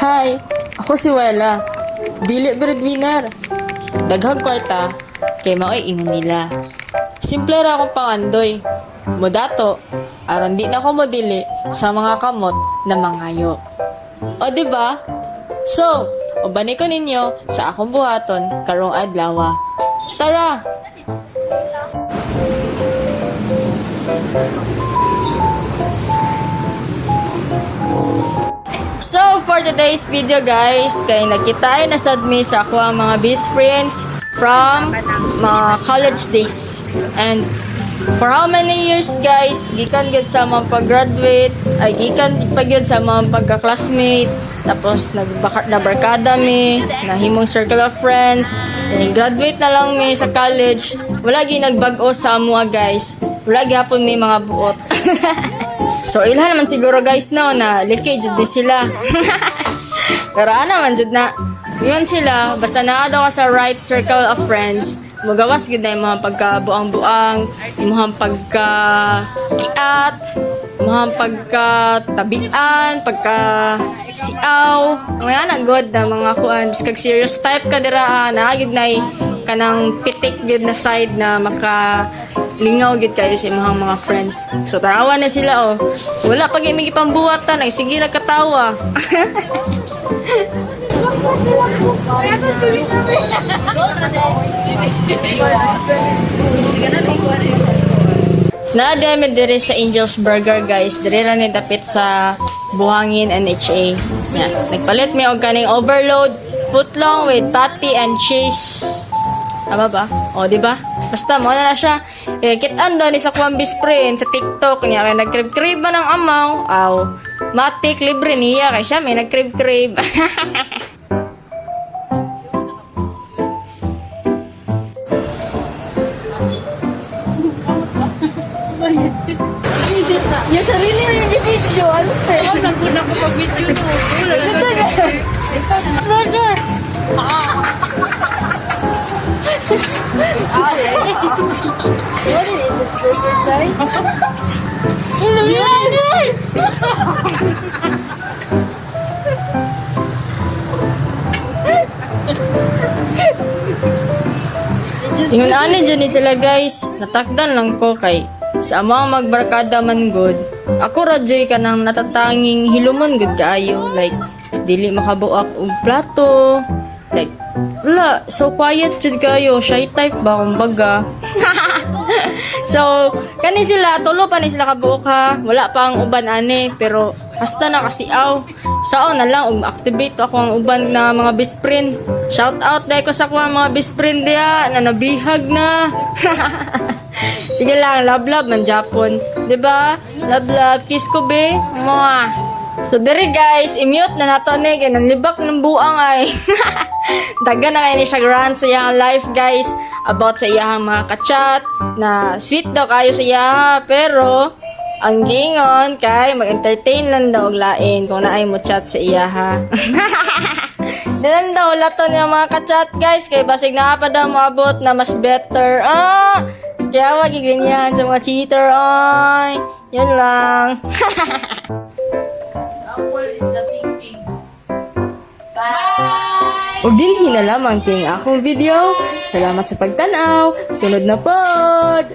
Hi, ako si Wela. Dili breadwinner. Daghang kwarta, kay maoy ingon nila. Simple ra akong pangandoy. Mudato, aron di na ako modili sa mga kamot na mangayo. O diba? So, ubani ko ninyo sa akong buhaton karong adlaw. Tara! So, for today's video guys, kay nagkita na sad mi sa ako ang mga best friends from mga college days. And for how many years guys, gikan gyud sa mga pag-graduate, ay gikan pa gyud sa mga pagka-classmate, tapos nagbarkada mi, nahimong circle of friends, and graduate na lang mi sa college. Wala gyud nagbag-o sa amoa guys. Wala gyapon mi mga buot. So, ilhan naman siguro guys, no, na leakage din sila. Pero ano man, jud na, yun sila, basta naa daw ka sa right circle of friends, magawas gud na yung mga pagka-buang-buang, yung mga pagka-kiat, yung mga pagka-tabian, pagka-siaw, mga na good na mga kuan, kag serious type ka dira, naagid na kanang pitik gud na side na lingaw gid kayo sa imong mga friends. So tarawa na sila oh. Wala pag imong ipambuhatan, ay sige nagkatawa. Na-demi dire sa Angel's Burger guys. Dire ra ni dapit sa Buhangin NHA. Yan. Nagpalit mi og kaning overload footlong with patty and cheese. Tama ba? O, di ba? Basta mo na siya. Kitaan doon sa kuwang bisprin sa TikTok niya. Kaya nag-crib-crib ba ng amaw? Aw, matik, libre niya. Kaya siya may nag-crib-crib. Yung sarili na yung video. Ano sa'yo? Ako lang kuna ko pag-video no. Burger! What is it? The burger side? Ingon ani dyan sila guys. Natakdan lang ko kay sa amang magbarkada man good. Ako radyoy ka nang natatanging hilumon good kaayo. Like, dili makabuak og plato. Like, wala. So, quiet jud kayo. Shy type ba? Kumbaga. So, kani sila. Tulo pa ni sila kabuok ha. Wala pa ang uban ani. Pero, hasta na kasiaw. Sao na lang. Activate ako ang uban na mga best friend. Shout out dahil ko sa ko ang mga best friend diya. Na nabihag na. Sige lang. Love love man Japon. Diba? Love love. Kiss ko be. Mwah. So, diri guys, i-mute na nato ni kaya nanlibak ng buang ay. Daga na kayo ni siya grant sa iyang life guys about sa iyang mga kachat na sweet daw kayo sa iya pero ang gingon kay mag-entertain lang daw og lain kung naay mo chat sa iya ha. Dinan daw lato niya mga kachat guys kay basig na pa daw moabot na mas better. Kaya wag ganyan sa mga cheater ay. Yun lang. Bye! Ug dinhi na lamang king akong video. Salamat sa pagtan-aw. Sunod na pod.